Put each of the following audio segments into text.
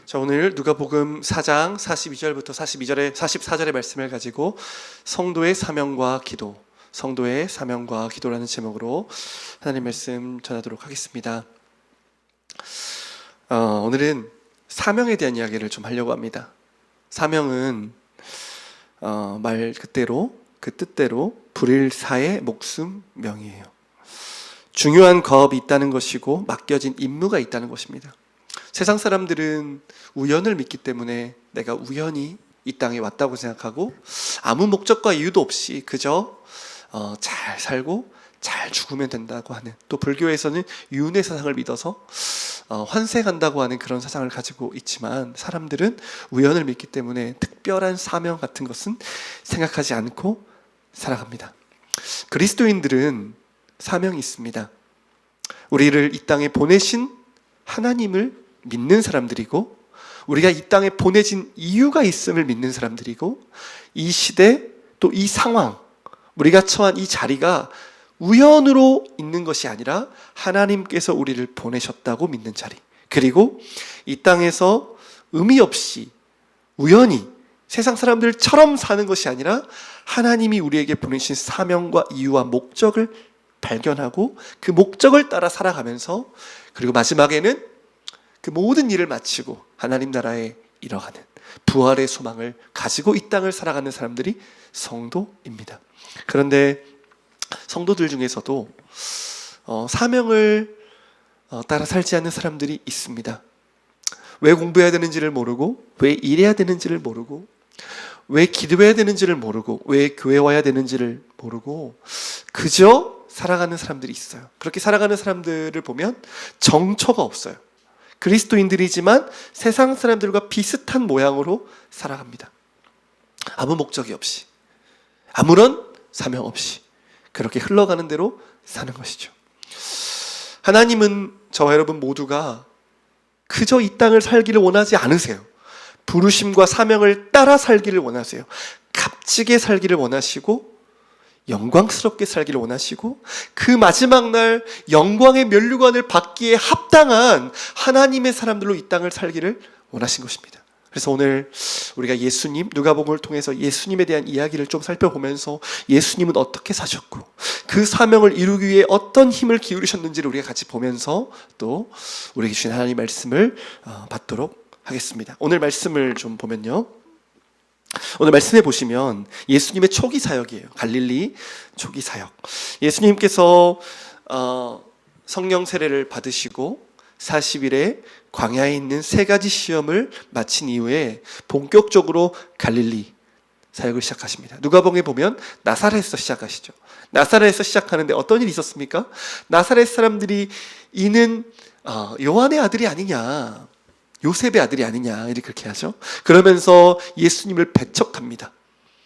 자, 오늘 누가복음 4장 42절부터 44절의 말씀을 가지고 성도의 사명과 기도라는 제목으로 하나님 말씀 전하도록 하겠습니다. 오늘은 사명에 대한 이야기를 좀 하려고 합니다. 사명은 말 그대로 그 뜻대로 불일사의 목숨 명이에요. 중요한 거업이 있다는 것이고 맡겨진 임무가 있다는 것입니다. 세상 사람들은 우연을 믿기 때문에 내가 우연히 이 땅에 왔다고 생각하고 아무 목적과 이유도 없이 그저 잘 살고 잘 죽으면 된다고 하는, 또 불교에서는 유은혜 사상을 믿어서 환생한다고 하는 그런 사상을 가지고 있지만, 사람들은 우연을 믿기 때문에 특별한 사명 같은 것은 생각하지 않고 살아갑니다. 그리스도인들은 사명이 있습니다. 우리를 이 땅에 보내신 하나님을 믿는 사람들이고, 우리가 이 땅에 보내진 이유가 있음을 믿는 사람들이고, 이 시대 또 이 상황, 우리가 처한 이 자리가 우연으로 있는 것이 아니라 하나님께서 우리를 보내셨다고 믿는 자리, 그리고 이 땅에서 의미 없이 우연히 세상 사람들처럼 사는 것이 아니라 하나님이 우리에게 보내신 사명과 이유와 목적을 발견하고 그 목적을 따라 살아가면서, 그리고 마지막에는 그 모든 일을 마치고 하나님 나라에 이뤄가는 부활의 소망을 가지고 이 땅을 살아가는 사람들이 성도입니다. 그런데 성도들 중에서도 사명을 따라 살지 않는 사람들이 있습니다. 왜 공부해야 되는지를 모르고, 왜 일해야 되는지를 모르고, 왜 기도해야 되는지를 모르고, 왜 교회 와야 되는지를 모르고 그저 살아가는 사람들이 있어요. 그렇게 살아가는 사람들을 보면 정처가 없어요. 그리스도인들이지만 세상 사람들과 비슷한 모양으로 살아갑니다. 아무 목적이 없이, 아무런 사명 없이 그렇게 흘러가는 대로 사는 것이죠. 하나님은 저와 여러분 모두가 그저 이 땅을 살기를 원하지 않으세요. 부르심과 사명을 따라 살기를 원하세요. 값지게 살기를 원하시고, 영광스럽게 살기를 원하시고, 그 마지막 날 영광의 면류관을 받기에 합당한 하나님의 사람들로 이 땅을 살기를 원하신 것입니다. 그래서 오늘 우리가 예수님, 누가복음을 통해서 예수님에 대한 이야기를 좀 살펴보면서 예수님은 어떻게 사셨고 그 사명을 이루기 위해 어떤 힘을 기울이셨는지를 우리가 같이 보면서 또 우리에게 주신 하나님의 말씀을 받도록 하겠습니다. 오늘 말씀을 좀 보면요, 오늘 말씀해 보시면 예수님의 초기 사역이에요. 갈릴리 초기 사역. 예수님께서 성령 세례를 받으시고 40일에 광야에 있는 3가지 시험을 마친 이후에 본격적으로 갈릴리 사역을 시작하십니다. 누가복음에 보면 나사렛에서 시작하시죠. 나사렛에서 시작하는데 어떤 일이 있었습니까? 나사렛 사람들이 이는 요한의 아들이 아니냐, 요셉의 아들이 아니냐, 이렇게 그렇게 하죠. 그러면서 예수님을 배척합니다.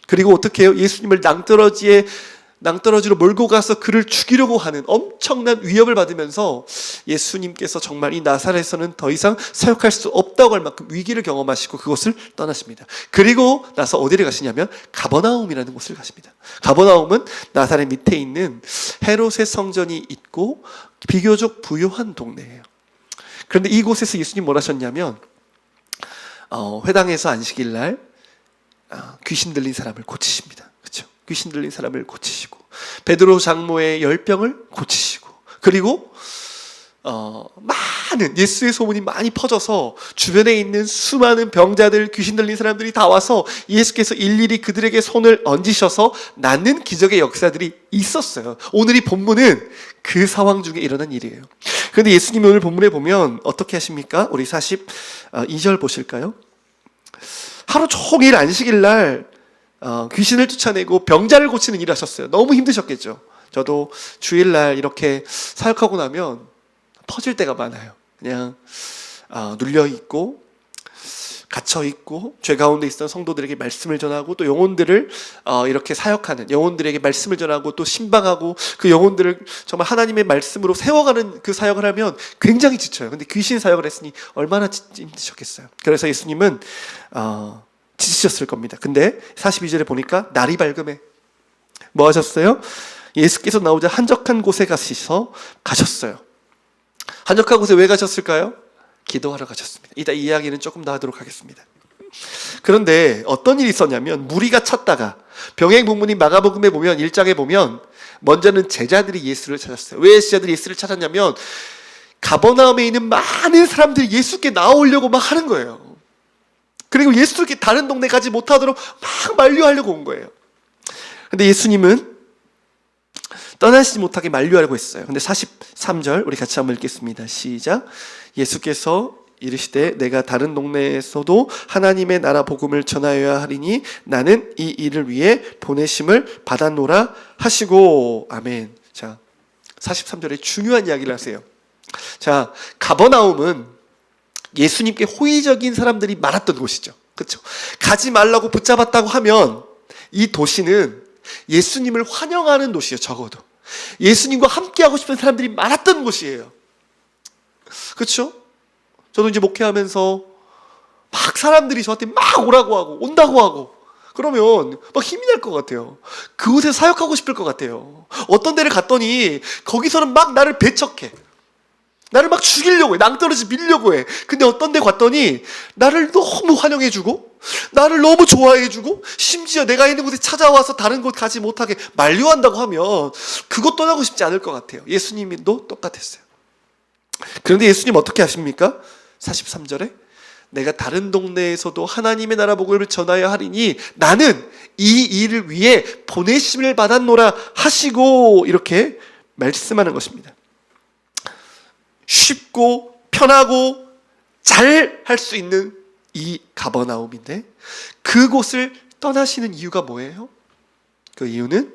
그리고 어떻게 해요? 예수님을 낭떠러지로 몰고 가서 그를 죽이려고 하는 엄청난 위협을 받으면서 예수님께서 정말 이 나사렛에서는 더 이상 사역할 수 없다고 할 만큼 위기를 경험하시고 그곳을 떠나십니다. 그리고 나서 어디를 가시냐면 가버나움이라는 곳을 가십니다. 가버나움은 나사렛 밑에 있는 헤롯의 성전이 있고 비교적 부유한 동네예요. 그런데 이곳에서 예수님 뭘 하셨냐면 회당에서 안식일 날 귀신 들린 사람을 고치십니다. 그렇죠? 귀신 들린 사람을 고치시고, 베드로 장모의 열병을 고치시고, 그리고 많은 예수의 소문이 많이 퍼져서 주변에 있는 수많은 병자들, 귀신 들린 사람들이 다 와서 예수께서 일일이 그들에게 손을 얹으셔서 낫는 기적의 역사들이 있었어요. 오늘 이 본문은 그 상황 중에 일어난 일이에요. 그런데 예수님이 오늘 본문에 보면 어떻게 하십니까? 우리 42절 보실까요? 하루 종일 안식일 날 귀신을 쫓아내고 병자를 고치는 일을 하셨어요. 너무 힘드셨겠죠. 저도 주일날 이렇게 사역하고 나면 퍼질 때가 많아요. 그냥 눌려있고 갇혀있고 죄 가운데 있던 성도들에게 말씀을 전하고, 또 영혼들을 이렇게 사역하는 영혼들에게 말씀을 전하고 또 신방하고 그 영혼들을 정말 하나님의 말씀으로 세워가는 그 사역을 하면 굉장히 지쳐요. 근데 귀신 사역을 했으니 얼마나 힘드셨겠어요. 그래서 예수님은 지치셨을 겁니다. 근데 42절에 보니까 날이 밝음에 뭐 하셨어요? 예수께서 나오자 한적한 곳에 가셨어요. 한적한 곳에 왜 가셨을까요? 기도하러 가셨습니다. 이따 이 이야기는 조금 더 하도록 하겠습니다. 그런데 어떤 일이 있었냐면, 무리가 찼다가 병행문문인 마가복음에 보면 1장에 보면 먼저는 제자들이 예수를 찾았어요. 왜 제자들이 예수를 찾았냐면, 가버나움에 있는 많은 사람들이 예수께 나오려고 막 하는 거예요. 그리고 예수께 다른 동네 가지 못하도록 막 만류하려고 온 거예요. 근데 예수님은 떠나시지 못하게 만류하려고 했어요. 근데 43절 우리 같이 한번 읽겠습니다. 시작. 예수께서 이르시되 내가 다른 동네에서도 하나님의 나라 복음을 전하여야 하리니 나는 이 일을 위해 보내심을 받았노라 하시고. 아멘. 자, 43절에 중요한 이야기를 하세요. 자, 가버나움은 예수님께 호의적인 사람들이 많았던 곳이죠. 그렇죠? 가지 말라고 붙잡았다고 하면 이 도시는 예수님을 환영하는 도시예요. 적어도 예수님과 함께하고 싶은 사람들이 많았던 곳이에요. 그렇죠? 저도 이제 목회하면서 막 사람들이 저한테 막 오라고 하고 온다고 하고 그러면 막 힘이 날 것 같아요. 그곳에서 사역하고 싶을 것 같아요. 어떤 데를 갔더니 거기서는 막 나를 배척해. 나를 막 죽이려고 해. 낭떠러지 밀려고 해. 근데 어떤 데 갔더니 나를 너무 환영해주고 나를 너무 좋아해주고 심지어 내가 있는 곳에 찾아와서 다른 곳 가지 못하게 만류한다고 하면 그것 떠나고 싶지 않을 것 같아요. 예수님도 똑같았어요. 그런데 예수님 어떻게 하십니까? 43절에 내가 다른 동네에서도 하나님의 나라 복음을 전하여 하리니 나는 이 일을 위해 보내심을 받았노라 하시고 이렇게 말씀하는 것입니다. 쉽고 편하고 잘 할 수 있는 이 가버나움인데 그곳을 떠나시는 이유가 뭐예요? 그 이유는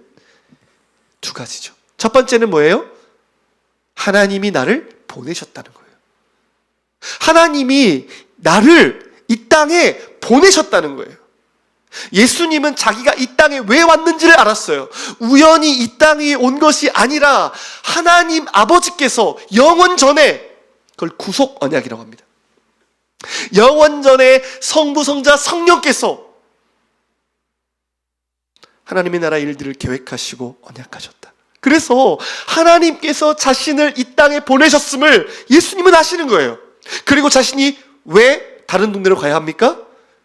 두 가지죠. 첫 번째는 뭐예요? 하나님이 나를 보내셨다는 거예요. 하나님이 나를 이 땅에 보내셨다는 거예요. 예수님은 자기가 이 땅에 왜 왔는지를 알았어요. 우연히 이 땅에 온 것이 아니라 하나님 아버지께서 영원 전에, 그걸 구속 언약이라고 합니다. 영원 전에 성부, 성자, 성령께서 하나님의 나라 일들을 계획하시고 언약하셨다. 그래서 하나님께서 자신을 이 땅에 보내셨음을 예수님은 아시는 거예요. 그리고 자신이 왜 다른 동네로 가야 합니까?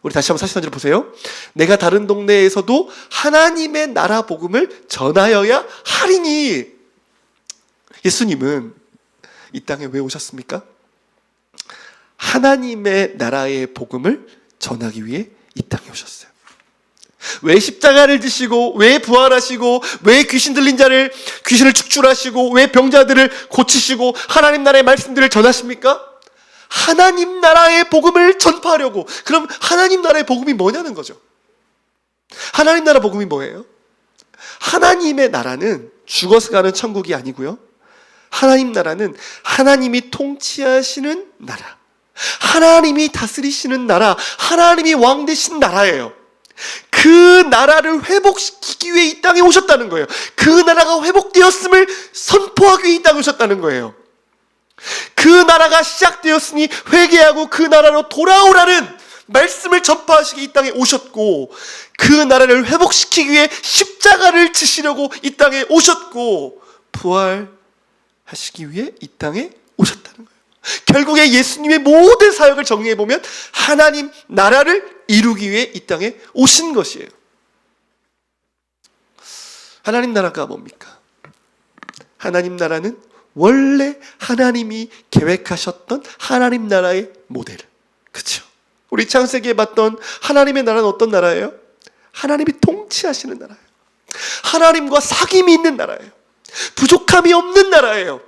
우리 다시 한번 43절 보세요. 내가 다른 동네에서도 하나님의 나라 복음을 전하여야 하리니. 예수님은 이 땅에 왜 오셨습니까? 하나님의 나라의 복음을 전하기 위해 이 땅에 오셨어요. 왜 십자가를 지시고 왜 부활하시고 왜 귀신 들린 자를 귀신을 축출하시고 왜 병자들을 고치시고 하나님 나라의 말씀들을 전하십니까? 하나님 나라의 복음을 전파하려고. 그럼 하나님 나라의 복음이 뭐냐는 거죠. 하나님 나라 복음이 뭐예요? 하나님의 나라는 죽어서 가는 천국이 아니고요. 하나님 나라는 하나님이 통치하시는 나라, 하나님이 다스리시는 나라, 하나님이 왕 되신 나라예요. 그 나라를 회복시키기 위해 이 땅에 오셨다는 거예요. 그 나라가 회복되었음을 선포하기 위해 이 땅에 오셨다는 거예요. 그 나라가 시작되었으니 회개하고 그 나라로 돌아오라는 말씀을 전파하시기 이 땅에 오셨고, 그 나라를 회복시키기 위해 십자가를 지시려고 이 땅에 오셨고, 부활하시기 위해 이 땅에 오셨다는 거예요. 결국에 예수님의 모든 사역을 정리해보면 하나님 나라를 이루기 위해 이 땅에 오신 것이에요. 하나님 나라가 뭡니까? 하나님 나라는 원래 하나님이 계획하셨던 하나님 나라의 모델. 그렇죠? 우리 창세기에 봤던 하나님의 나라는 어떤 나라예요? 하나님이 통치하시는 나라예요. 하나님과 사귐이 있는 나라예요. 부족함이 없는 나라예요.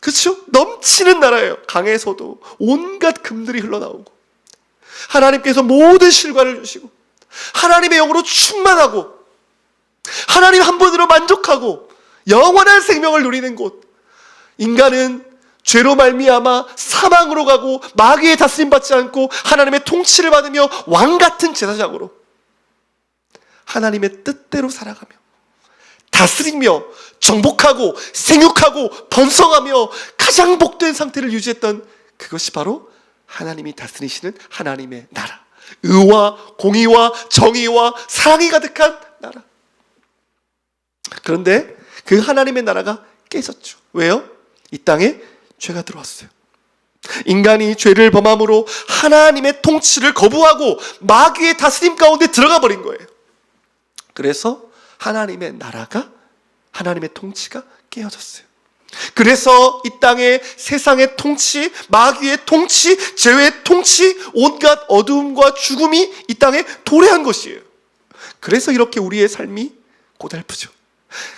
그렇죠? 넘치는 나라예요. 강에서도 온갖 금들이 흘러나오고 하나님께서 모든 실과를 주시고 하나님의 영으로 충만하고 하나님 한 분으로 만족하고 영원한 생명을 누리는 곳. 인간은 죄로 말미암아 사망으로 가고 마귀의 다스림 받지 않고 하나님의 통치를 받으며 왕같은 제사장으로 하나님의 뜻대로 살아가며 다스리며 정복하고 생육하고 번성하며 가장 복된 상태를 유지했던 그것이 바로 하나님이 다스리시는 하나님의 나라. 의와 공의와 정의와 사랑이 가득한 나라. 그런데 그 하나님의 나라가 깨졌죠. 왜요? 이 땅에 죄가 들어왔어요. 인간이 죄를 범함으로 하나님의 통치를 거부하고 마귀의 다스림 가운데 들어가 버린 거예요. 그래서 하나님의 나라가, 하나님의 통치가 깨어졌어요. 그래서 이 땅의 세상의 통치, 마귀의 통치, 죄의 통치, 온갖 어두움과 죽음이 이 땅에 도래한 것이에요. 그래서 이렇게 우리의 삶이 고달프죠.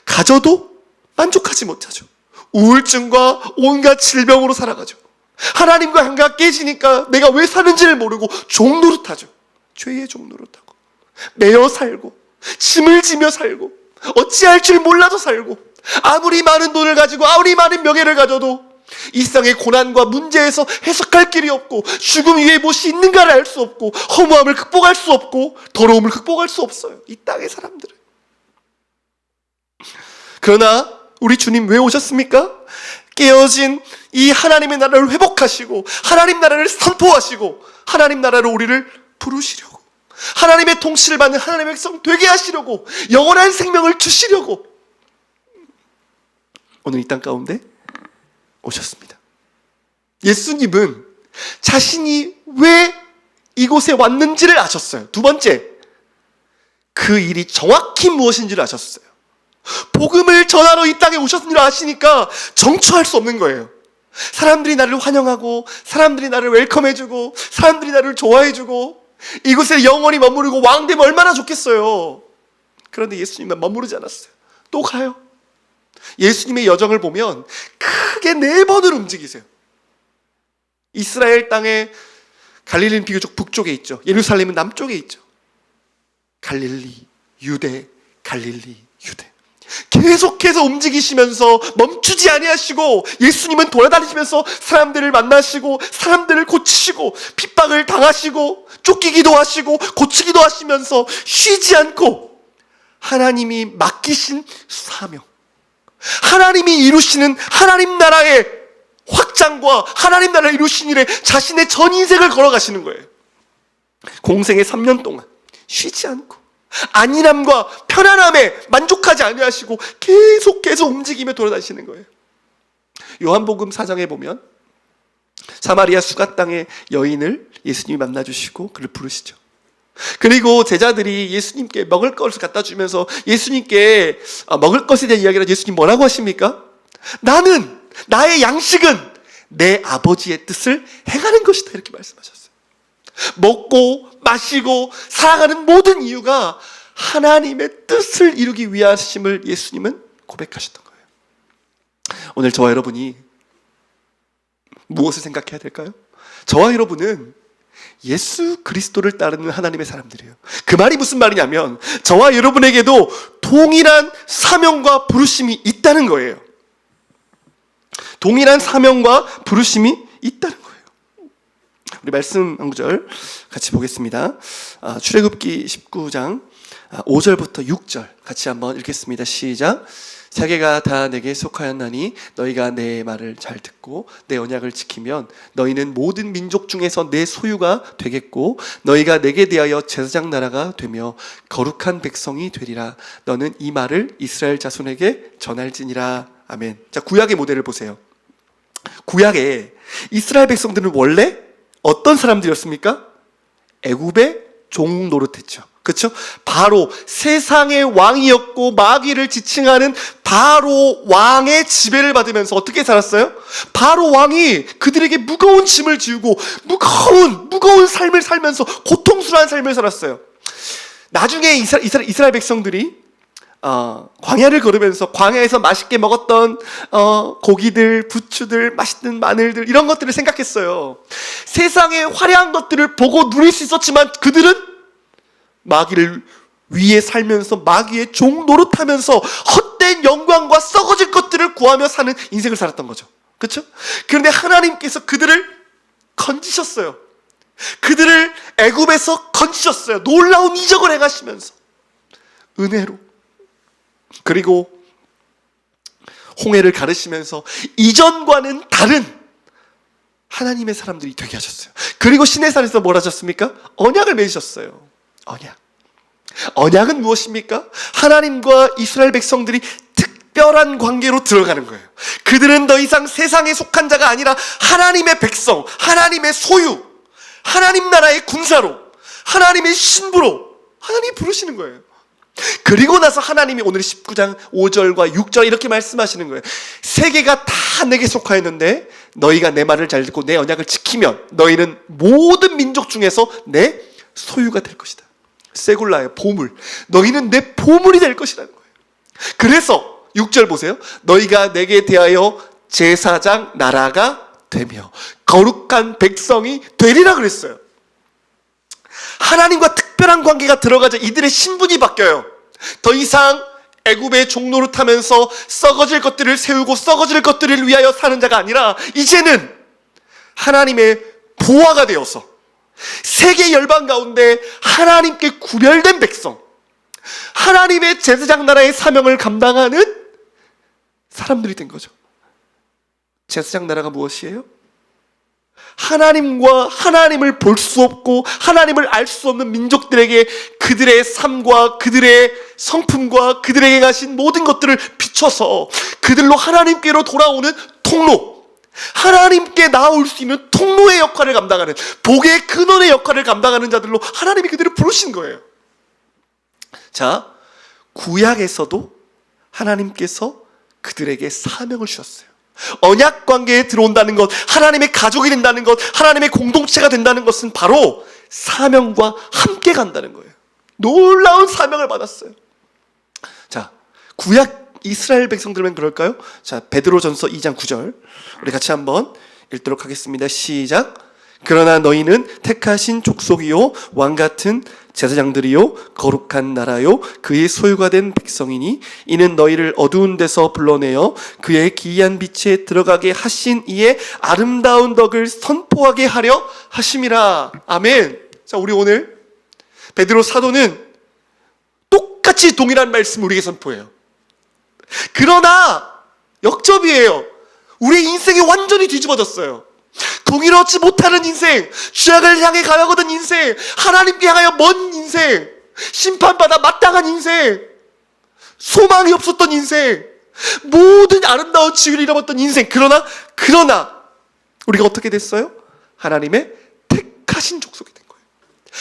가져도 만족하지 못하죠. 우울증과 온갖 질병으로 살아가죠. 하나님과 관계가 깨지니까 내가 왜 사는지를 모르고 종노릇하죠. 죄의 종노릇하고 매여 살고 짐을 지며 살고 어찌할 줄 몰라도 살고 아무리 많은 돈을 가지고 아무리 많은 명예를 가져도 이 세상의 고난과 문제에서 해석할 길이 없고 죽음 위에 무엇이 있는가를 알 수 없고 허무함을 극복할 수 없고 더러움을 극복할 수 없어요. 이 땅의 사람들은. 그러나 우리 주님 왜 오셨습니까? 깨어진 이 하나님의 나라를 회복하시고 하나님 나라를 선포하시고 하나님 나라로 우리를 부르시려고, 하나님의 통치를 받는 하나님의 백성 되게 하시려고, 영원한 생명을 주시려고 오늘 이 땅 가운데 오셨습니다. 예수님은 자신이 왜 이곳에 왔는지를 아셨어요. 두 번째, 그 일이 정확히 무엇인지를 아셨어요. 복음을 전하러 이 땅에 오셨는 줄 아시니까 정처할 수 없는 거예요. 사람들이 나를 환영하고 사람들이 나를 웰컴해주고 사람들이 나를 좋아해주고 이곳에 영원히 머무르고 왕되면 얼마나 좋겠어요. 그런데 예수님은 머무르지 않았어요. 또 가요. 예수님의 여정을 보면 크게 4번을 움직이세요. 이스라엘 땅에 갈릴리는 비교적 북쪽에 있죠. 예루살렘은 남쪽에 있죠. 갈릴리, 유대, 갈릴리, 유대. 계속해서 움직이시면서 멈추지 아니하시고 예수님은 돌아다니시면서 사람들을 만나시고 사람들을 고치시고 핍박을 당하시고 쫓기기도 하시고 고치기도 하시면서 쉬지 않고 하나님이 맡기신 사명, 하나님이 이루시는 하나님 나라의 확장과 하나님 나라를 이루신 일에 자신의 전 인생을 걸어가시는 거예요. 공생의 3년 동안 쉬지 않고 안일함과 편안함에 만족하지 아니하시고 계속해서 움직이며 돌아다니시는 거예요. 요한복음 4장에 보면 사마리아 수가 땅의 여인을 예수님이 만나주시고 그를 부르시죠. 그리고 제자들이 예수님께 먹을 것을 갖다 주면서 예수님께 먹을 것에 대한 이야기를 예수님 뭐라고 하십니까? 나의 양식은 내 아버지의 뜻을 행하는 것이다, 이렇게 말씀하셨어요. 먹고 마시고 살아가는 모든 이유가 하나님의 뜻을 이루기 위하심을 예수님은 고백하셨던 거예요. 오늘 저와 여러분이 무엇을 생각해야 될까요? 저와 여러분은 예수 그리스도를 따르는 하나님의 사람들이에요. 그 말이 무슨 말이냐면 저와 여러분에게도 동일한 사명과 부르심이 있다는 거예요. 동일한 사명과 부르심이 있다는 거예요. 우리 말씀 한 구절 같이 보겠습니다. 출애굽기 19장 5절부터 6절 같이 한번 읽겠습니다. 시작. 세계가 다 내게 속하였나니 너희가 내 말을 잘 듣고 내 언약을 지키면 너희는 모든 민족 중에서 내 소유가 되겠고 너희가 내게 대하여 제사장 나라가 되며 거룩한 백성이 되리라. 너는 이 말을 이스라엘 자손에게 전할지니라. 아멘. 자, 구약의 모델을 보세요. 구약에 이스라엘 백성들은 원래 어떤 사람들이었습니까? 애굽의 종 노릇했죠. 그렇죠? 바로 세상의 왕이었고 마귀를 지칭하는 바로 왕의 지배를 받으면서 어떻게 살았어요? 바로 왕이 그들에게 무거운 짐을 지우고 무거운 삶을 살면서 고통스러운 삶을 살았어요. 나중에 이스라엘 백성들이 광야를 걸으면서 광야에서 맛있게 먹었던 고기들, 부추들, 맛있는 마늘들 이런 것들을 생각했어요. 세상의 화려한 것들을 보고 누릴 수 있었지만 그들은 마귀를 위에 살면서 마귀의 종 노릇하면서 헛된 영광과 썩어질 것들을 구하며 사는 인생을 살았던 거죠. 그렇죠? 그런데 하나님께서 그들을 건지셨어요. 그들을 애굽에서 건지셨어요. 놀라운 이적을 행하시면서 은혜로. 그리고 홍해를 가르시면서 이전과는 다른 하나님의 사람들이 되게 하셨어요. 그리고 시내산에서 뭘 하셨습니까? 언약을 맺으셨어요. 언약은 무엇입니까? 하나님과 이스라엘 백성들이 특별한 관계로 들어가는 거예요. 그들은 더 이상 세상에 속한 자가 아니라 하나님의 백성, 하나님의 소유, 하나님 나라의 군사로, 하나님의 신부로 하나님이 부르시는 거예요. 그리고 나서 하나님이 오늘 19장 5절과 6절 이렇게 말씀하시는 거예요. 세계가 다 내게 속하였는데 너희가 내 말을 잘 듣고 내 언약을 지키면 너희는 모든 민족 중에서 내 소유가 될 것이다. 세굴라의 보물. 너희는 내 보물이 될 것이라는 거예요. 그래서 6절 보세요. 너희가 내게 대하여 제사장 나라가 되며 거룩한 백성이 되리라 그랬어요. 하나님과 특별한 관계가 들어가자 이들의 신분이 바뀌어요. 더 이상 애굽의 종로를 타면서 썩어질 것들을 세우고 썩어질 것들을 위하여 사는 자가 아니라 이제는 하나님의 보화가 되어서 세계 열방 가운데 하나님께 구별된 백성, 하나님의 제사장 나라의 사명을 감당하는 사람들이 된 거죠. 제사장 나라가 무엇이에요? 하나님과 하나님을 볼 수 없고 하나님을 알 수 없는 민족들에게 그들의 삶과 그들의 성품과 그들에게 가신 모든 것들을 비춰서 그들로 하나님께로 돌아오는 통로, 하나님께 나아올 수 있는 통로의 역할을 감당하는, 복의 근원의 역할을 감당하는 자들로 하나님이 그들을 부르신 거예요. 자, 구약에서도 하나님께서 그들에게 사명을 주셨어요. 언약 관계에 들어온다는 것, 하나님의 가족이 된다는 것, 하나님의 공동체가 된다는 것은 바로 사명과 함께 간다는 거예요. 놀라운 사명을 받았어요. 자, 구약 이스라엘 백성들만 그럴까요? 자, 베드로전서 2장 9절 우리 같이 한번 읽도록 하겠습니다. 시작. 그러나 너희는 택하신 족속이요 왕같은 제사장들이요 거룩한 나라요 그의 소유가 된 백성이니 이는 너희를 어두운 데서 불러내어 그의 기이한 빛에 들어가게 하신 이의 아름다운 덕을 선포하게 하려 하심이라. 아멘. 자, 우리 오늘 베드로 사도는 똑같이 동일한 말씀을 우리에게 선포해요. 그러나 역접이에요. 우리의 인생이 완전히 뒤집어졌어요. 공의롭지 못하는 인생, 죄악을 향해 가려거든 인생, 하나님께 향하여 먼 인생, 심판받아 마땅한 인생, 소망이 없었던 인생, 모든 아름다운 지위를 잃어버렸던 인생. 그러나 우리가 어떻게 됐어요? 하나님의 택하신 족속이 된 거예요.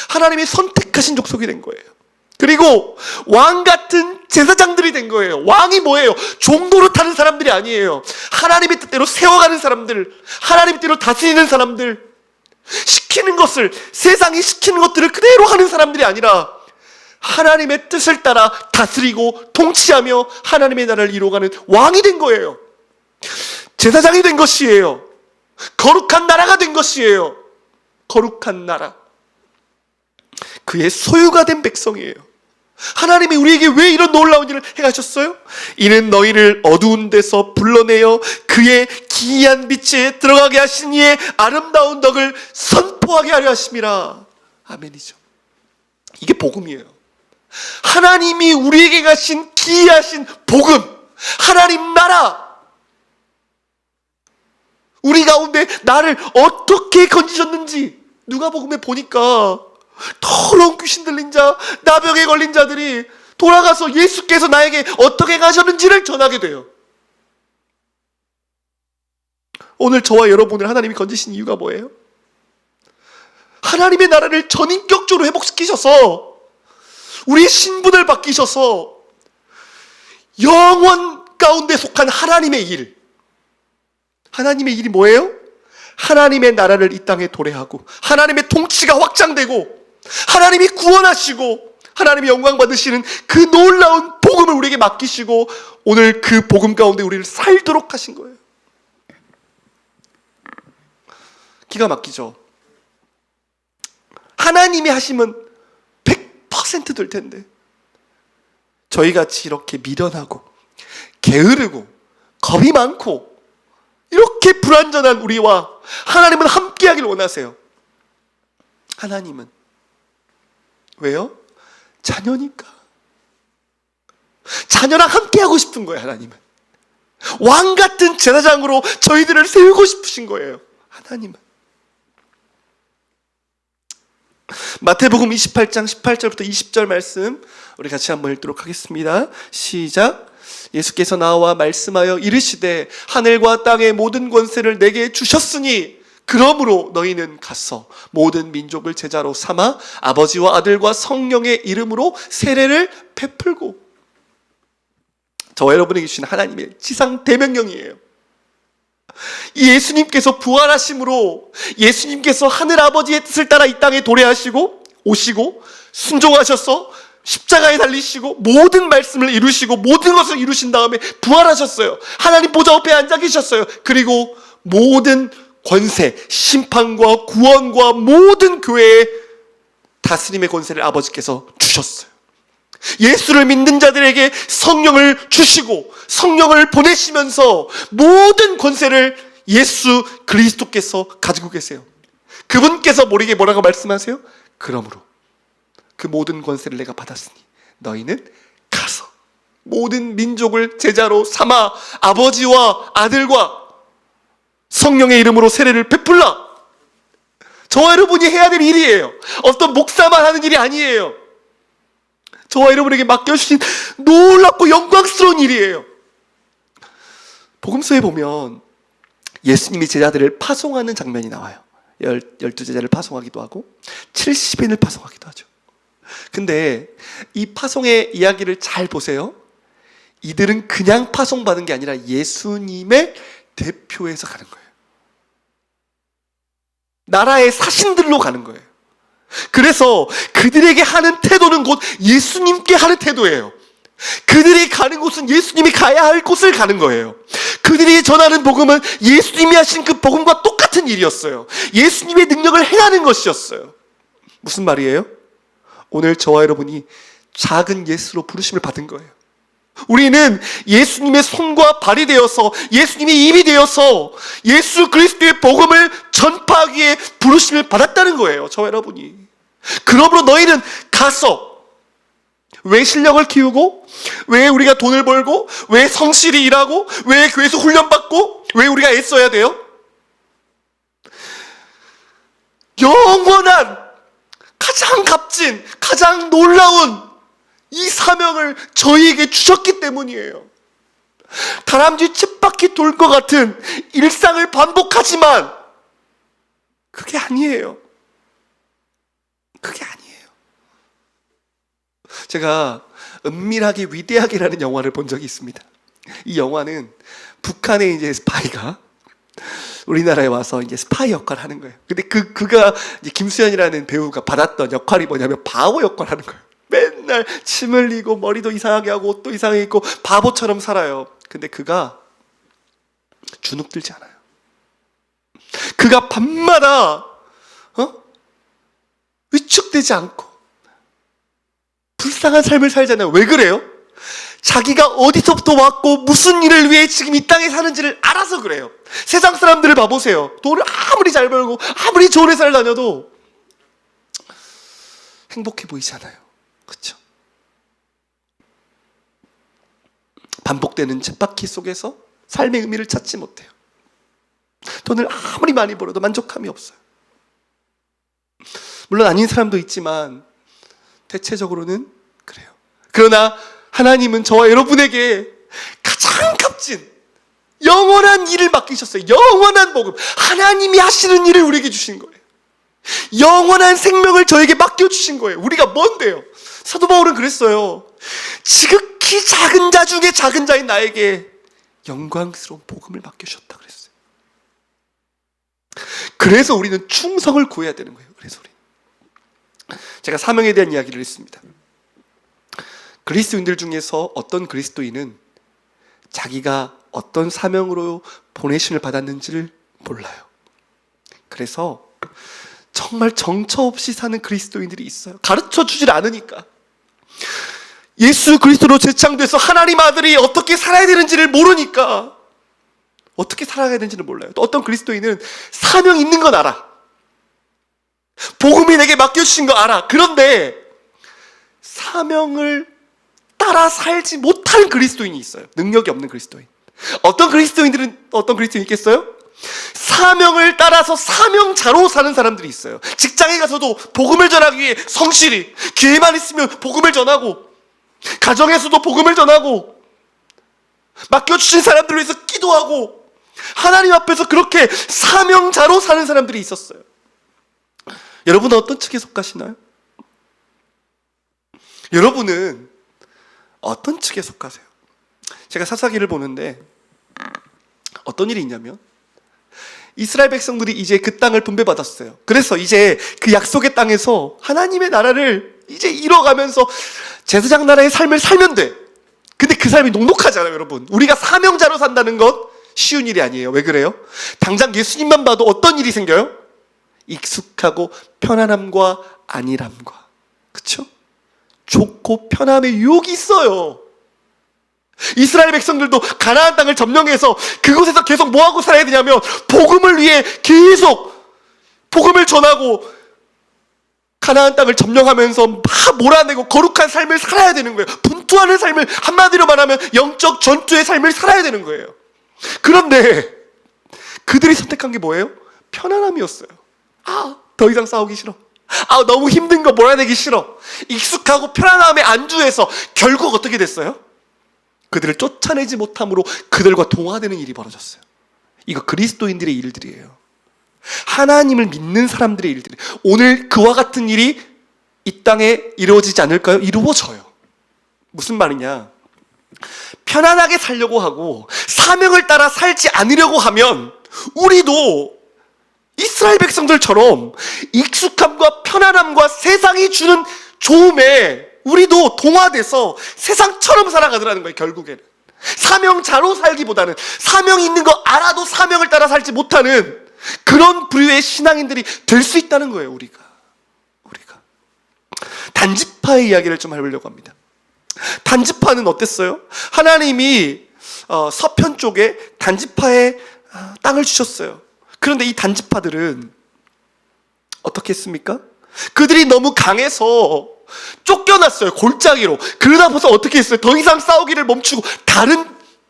하나님의 선택하신 족속이 된 거예요. 그리고 왕같은 제사장들이 된 거예요. 왕이 뭐예요? 종로를 타는 사람들이 아니에요. 하나님의 뜻대로 세워가는 사람들, 하나님의 뜻대로 다스리는 사람들, 시키는 것을, 세상이 시키는 것들을 그대로 하는 사람들이 아니라 하나님의 뜻을 따라 다스리고 통치하며 하나님의 나라를 이루어가는 왕이 된 거예요. 제사장이 된 것이에요. 거룩한 나라가 된 것이에요. 거룩한 나라. 그의 소유가 된 백성이에요. 하나님이 우리에게 왜 이런 놀라운 일을 행하셨어요? 이는 너희를 어두운 데서 불러내어 그의 기이한 빛에 들어가게 하신 이의 아름다운 덕을 선포하게 하려 하심이라. 아멘이죠. 이게 복음이에요. 하나님이 우리에게 가신 기이하신 복음, 하나님 나라, 우리 가운데 나를 어떻게 건지셨는지 누가복음에 보니까 더러운 귀신 들린 자, 나병에 걸린 자들이 돌아가서 예수께서 나에게 어떻게 가셨는지를 전하게 돼요. 오늘 저와 여러분을 하나님이 건지신 이유가 뭐예요? 하나님의 나라를 전인격적으로 회복시키셔서 우리의 신분을 바뀌셔서 영원 가운데 속한 하나님의 일. 하나님의 일이 뭐예요? 하나님의 나라를 이 땅에 도래하고 하나님의 통치가 확장되고 하나님이 구원하시고 하나님이 영광 받으시는 그 놀라운 복음을 우리에게 맡기시고 오늘 그 복음 가운데 우리를 살도록 하신 거예요. 기가 막히죠. 하나님이 하시면 100% 될 텐데 저희같이 이렇게 미련하고 게으르고 겁이 많고 이렇게 불완전한 우리와 하나님은 함께하길 원하세요. 하나님은 왜요? 자녀니까. 자녀랑 함께하고 싶은 거예요. 하나님은 왕같은 제사장으로 저희들을 세우고 싶으신 거예요. 하나님은 마태복음 28장 18절부터 20절 말씀 우리 같이 한번 읽도록 하겠습니다. 시작. 예수께서 나와 말씀하여 이르시되 하늘과 땅의 모든 권세를 내게 주셨으니 그러므로 너희는 가서 모든 민족을 제자로 삼아 아버지와 아들과 성령의 이름으로 세례를 베풀고. 저와 여러분에게 주신 하나님의 지상 대명령이에요. 이 예수님께서 부활하심으로 예수님께서 하늘 아버지의 뜻을 따라 이 땅에 도래하시고 오시고 순종하셔서 십자가에 달리시고 모든 말씀을 이루시고 모든 것을 이루신 다음에 부활하셨어요. 하나님 보좌 옆에 앉아 계셨어요. 그리고 모든 권세, 심판과 구원과 모든 교회의 다스림의 권세를 아버지께서 주셨어요. 예수를 믿는 자들에게 성령을 주시고 성령을 보내시면서 모든 권세를 예수 그리스도께서 가지고 계세요. 그분께서 우리에게 뭐라고 말씀하세요? 그러므로 그 모든 권세를 내가 받았으니 너희는 가서 모든 민족을 제자로 삼아 아버지와 아들과 성령의 이름으로 세례를 베풀라. 저와 여러분이 해야 될 일이에요. 어떤 목사만 하는 일이 아니에요. 저와 여러분에게 맡겨주신 놀랍고 영광스러운 일이에요. 복음서에 보면 예수님이 제자들을 파송하는 장면이 나와요. 12제자를 파송하기도 하고 70인을 파송하기도 하죠. 근데 이 파송의 이야기를 잘 보세요. 이들은 그냥 파송받은 게 아니라 예수님의 대표에서 가는 거예요. 나라의 사신들로 가는 거예요. 그래서 그들에게 하는 태도는 곧 예수님께 하는 태도예요. 그들이 가는 곳은 예수님이 가야 할 곳을 가는 거예요. 그들이 전하는 복음은 예수님이 하신 그 복음과 똑같은 일이었어요. 예수님의 능력을 행하는 것이었어요. 무슨 말이에요? 오늘 저와 여러분이 작은 예수로 부르심을 받은 거예요. 우리는 예수님의 손과 발이 되어서 예수님의 입이 되어서 예수 그리스도의 복음을 전파하기에 부르심을 받았다는 거예요. 저와 여러분이. 그러므로 너희는 가서 왜 실력을 키우고 왜 우리가 돈을 벌고 왜 성실히 일하고 왜 교회에서 훈련받고 왜 우리가 애써야 돼요? 영원한 가장 값진 가장 놀라운 이 사명을 저희에게 주셨기 때문이에요. 다람쥐 쳇바퀴 돌 것 같은 일상을 반복하지만 그게 아니에요. 그게 아니에요. 제가 은밀하게 위대하게라는 영화를 본 적이 있습니다. 이 영화는 북한의 이제 스파이가 우리나라에 와서 이제 스파이 역할을 하는 거예요. 근데 그가 이제 김수현이라는 배우가 받았던 역할이 뭐냐면 바보 역할을 하는 거예요. 맨날 침 흘리고 머리도 이상하게 하고 옷도 이상하게 입고 바보처럼 살아요. 근데 그가 주눅들지 않아요. 그가 밤마다 위축되지 않고 불쌍한 삶을 살잖아요. 왜 그래요? 자기가 어디서부터 왔고 무슨 일을 위해 지금 이 땅에 사는지를 알아서 그래요. 세상 사람들을 봐보세요. 돈을 아무리 잘 벌고 아무리 좋은 회사를 다녀도 행복해 보이지 않아요. 그렇죠? 반복되는 쳇바퀴 속에서 삶의 의미를 찾지 못해요. 돈을 아무리 많이 벌어도 만족함이 없어요. 물론 아닌 사람도 있지만 대체적으로는 그래요. 그러나 하나님은 저와 여러분에게 가장 값진 영원한 일을 맡기셨어요. 영원한 복음, 하나님이 하시는 일을 우리에게 주신 거예요. 영원한 생명을 저에게 맡겨주신 거예요. 우리가 뭔데요? 사도 바울은 그랬어요. 지극히 작은 자 중에 작은 자인 나에게 영광스러운 복음을 맡겨주셨다 그랬어요. 그래서 우리는 충성을 구해야 되는 거예요. 그래서 제가 사명에 대한 이야기를 했습니다. 그리스도인들 중에서 어떤 그리스도인은 자기가 어떤 사명으로 보내심을 받았는지를 몰라요. 그래서 정말 정처 없이 사는 그리스도인들이 있어요. 가르쳐 주질 않으니까. 예수 그리스도로 재창돼서 하나님 아들이 어떻게 살아야 되는지를 모르니까 어떻게 살아가야 되는지를 몰라요. 또 어떤 그리스도인은 사명 있는 건 알아. 복음이 내게 맡겨주신 거 알아. 그런데 사명을 따라 살지 못하는 그리스도인이 있어요. 능력이 없는 그리스도인. 어떤 그리스도인이 있겠어요? 사명을 따라서 사명자로 사는 사람들이 있어요. 직장에 가서도 복음을 전하기 위해 성실히, 기회만 있으면 복음을 전하고, 가정에서도 복음을 전하고, 맡겨주신 사람들을 위해서 기도하고, 하나님 앞에서 그렇게 사명자로 사는 사람들이 있었어요. 여러분은 어떤 측에 속하시나요? 여러분은 어떤 측에 속하세요? 제가 사사기를 보는데 어떤 일이 있냐면, 이스라엘 백성들이 이제 그 땅을 분배받았어요. 그래서 이제 그 약속의 땅에서 하나님의 나라를 이제 이뤄가면서 제사장 나라의 삶을 살면 돼. 근데 그 삶이 녹록하잖아요, 여러분. 우리가 사명자로 산다는 건 쉬운 일이 아니에요. 왜 그래요? 당장 예수님만 봐도 어떤 일이 생겨요? 익숙하고 편안함과 안일함과, 그쵸? 좋고 편함의 유혹이 있어요. 이스라엘 백성들도 가나안 땅을 점령해서 그곳에서 계속 뭐하고 살아야 되냐면, 복음을 위해 계속 복음을 전하고 가나안 땅을 점령하면서 막 몰아내고 거룩한 삶을 살아야 되는 거예요. 분투하는 삶을, 한마디로 말하면 영적 전투의 삶을 살아야 되는 거예요. 그런데 그들이 선택한 게 뭐예요? 편안함이었어요. 더 이상 싸우기 싫어. 너무 힘든 거 몰아내기 싫어. 익숙하고 편안함에 안주해서 결국 어떻게 됐어요? 그들을 쫓아내지 못함으로 그들과 동화되는 일이 벌어졌어요. 이거 그리스도인들의 일들이에요. 하나님을 믿는 사람들의 일들이에요. 오늘 그와 같은 일이 이 땅에 이루어지지 않을까요? 이루어져요. 무슨 말이냐? 편안하게 살려고 하고 사명을 따라 살지 않으려고 하면 우리도 이스라엘 백성들처럼 익숙함과 편안함과 세상이 주는 좋음에 우리도 동화돼서 세상처럼 살아가더라는 거예요. 결국에는 사명자로 살기보다는, 사명이 있는 거 알아도 사명을 따라 살지 못하는 그런 부류의 신앙인들이 될 수 있다는 거예요. 우리가 단지파의 이야기를 좀 해보려고 합니다. 단지파는 어땠어요? 하나님이 서편 쪽에 단지파의 땅을 주셨어요. 그런데 이 단지파들은 어떻게 했습니까? 그들이 너무 강해서 쫓겨났어요. 골짜기로. 그러다 보서 어떻게 했어요? 더 이상 싸우기를 멈추고 다른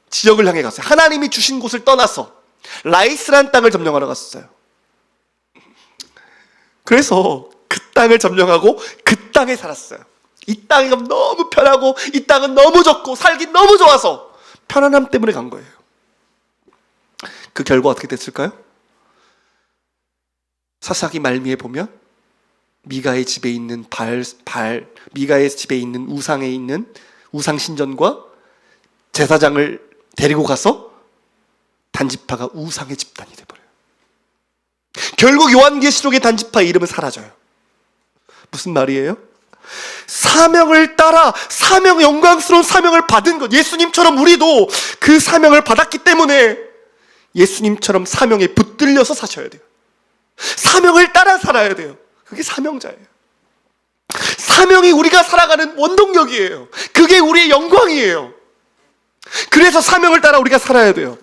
지역을 향해 갔어요. 하나님이 주신 곳을 떠나서 라이스란 땅을 점령하러 갔어요. 그래서 그 땅을 점령하고 그 땅에 살았어요. 이 땅이 너무 편하고 이 땅은 너무 좋고 살기 너무 좋아서 편안함 때문에 간 거예요. 그 결과 어떻게 됐을까요? 사사기 말미에 보면 미가의 집에 있는 미가의 집에 있는 우상에 있는 우상 신전과 제사장을 데리고 가서 단지파가 우상의 집단이 돼버려요. 결국 요한계시록의 단지파의 이름은 사라져요. 무슨 말이에요? 사명을 따라 영광스러운 사명을 받은 것, 예수님처럼 우리도 그 사명을 받았기 때문에 예수님처럼 사명에 붙들려서 사셔야 돼요. 사명을 따라 살아야 돼요. 그게 사명자예요. 사명이 우리가 살아가는 원동력이에요. 그게 우리의 영광이에요. 그래서 사명을 따라 우리가 살아야 돼요.